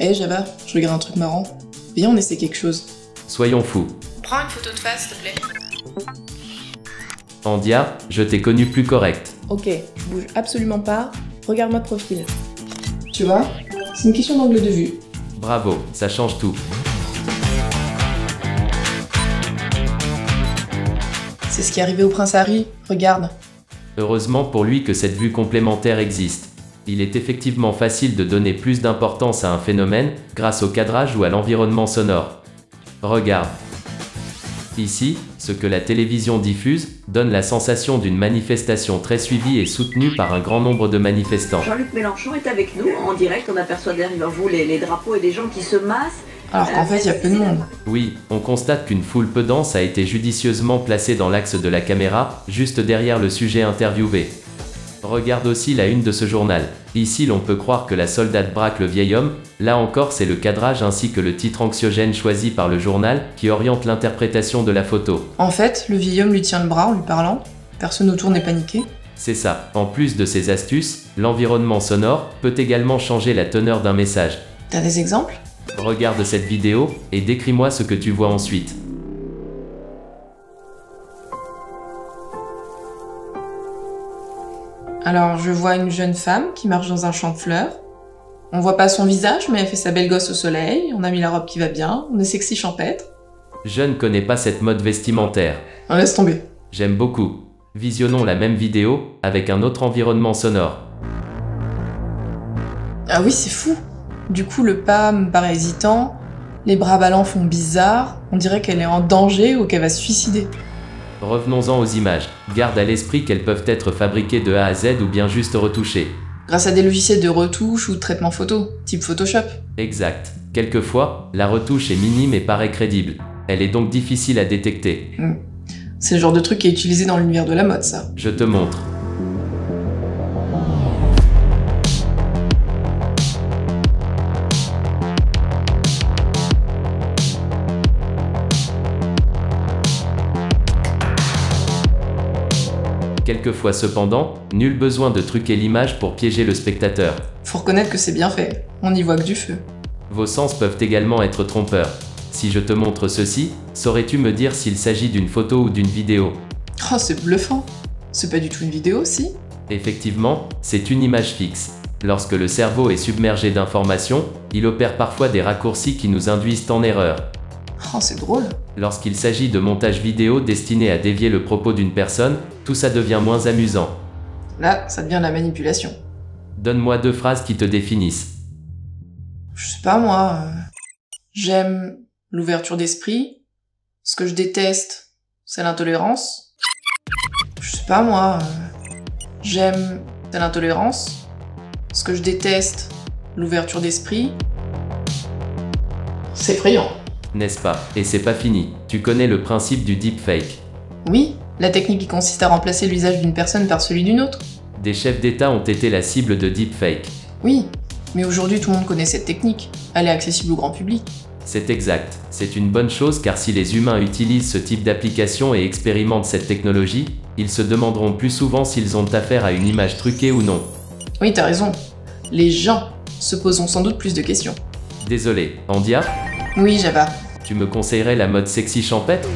Hé Java, je regarde un truc marrant. Viens, on essaie quelque chose. Soyons fous. Prends une photo de face, s'il te plaît. Andia, je t'ai connu plus correct. Ok, je bouge absolument pas. Regarde-moi de profil. Tu vois, c'est une question d'angle de vue. Bravo, ça change tout. C'est ce qui est arrivé au prince Harry, regarde. Heureusement pour lui que cette vue complémentaire existe. Il est effectivement facile de donner plus d'importance à un phénomène grâce au cadrage ou à l'environnement sonore. Regarde. Ici, ce que la télévision diffuse donne la sensation d'une manifestation très suivie et soutenue par un grand nombre de manifestants. Jean-Luc Mélenchon est avec nous. En direct, on aperçoit derrière vous les drapeaux et des gens qui se massent. Alors qu'en fait, il y a peu de monde. Oui, on constate qu'une foule peu dense a été judicieusement placée dans l'axe de la caméra, juste derrière le sujet interviewé. Regarde aussi la une de ce journal. Ici l'on peut croire que la soldate braque le vieil homme, là encore c'est le cadrage ainsi que le titre anxiogène choisi par le journal qui oriente l'interprétation de la photo. En fait, le vieil homme lui tient le bras en lui parlant. Personne autour n'est paniqué. C'est ça. En plus de ces astuces, l'environnement sonore peut également changer la teneur d'un message. T'as des exemples? Regarde cette vidéo et décris-moi ce que tu vois ensuite. Alors, je vois une jeune femme qui marche dans un champ de fleurs. On voit pas son visage, mais elle fait sa belle gosse au soleil. On a mis la robe qui va bien. On est sexy champêtre. Je ne connais pas cette mode vestimentaire. On laisse tomber. J'aime beaucoup. Visionnons la même vidéo avec un autre environnement sonore. Ah oui, c'est fou. Du coup, le pas me paraît hésitant. Les bras ballants font bizarre. On dirait qu'elle est en danger ou qu'elle va se suicider. Revenons-en aux images. Garde à l'esprit qu'elles peuvent être fabriquées de A à Z ou bien juste retouchées. Grâce à des logiciels de retouche ou de traitement photo, type Photoshop. Exact. Quelquefois, la retouche est minime et paraît crédible. Elle est donc difficile à détecter. C'est le genre de truc qui est utilisé dans l'univers de la mode, ça. Je te montre. Quelquefois cependant, nul besoin de truquer l'image pour piéger le spectateur. Faut reconnaître que c'est bien fait. On n'y voit que du feu. Vos sens peuvent également être trompeurs. Si je te montre ceci, saurais-tu me dire s'il s'agit d'une photo ou d'une vidéo? Oh, c'est bluffant. C'est pas du tout une vidéo, si? Effectivement, c'est une image fixe. Lorsque le cerveau est submergé d'informations, il opère parfois des raccourcis qui nous induisent en erreur. Oh, c'est drôle. Lorsqu'il s'agit de montage vidéo destiné à dévier le propos d'une personne, tout ça devient moins amusant. Là, ça devient la manipulation. Donne-moi 2 phrases qui te définissent. Je sais pas, moi. J'aime l'ouverture d'esprit. Ce que je déteste, c'est l'intolérance. Je sais pas, moi. J'aime l'intolérance. Ce que je déteste, l'ouverture d'esprit. C'est effrayant. N'est-ce pas? Et c'est pas fini. Tu connais le principe du deepfake. Oui, la technique qui consiste à remplacer le visage d'une personne par celui d'une autre. Des chefs d'État ont été la cible de deepfake. Oui, mais aujourd'hui tout le monde connaît cette technique. Elle est accessible au grand public. C'est exact. C'est une bonne chose car si les humains utilisent ce type d'application et expérimentent cette technologie, ils se demanderont plus souvent s'ils ont affaire à une image truquée ou non. Oui, t'as raison. Les gens se poseront sans doute plus de questions. Désolé, Andia, Oui, Java. tu me conseillerais la mode sexy champêtre?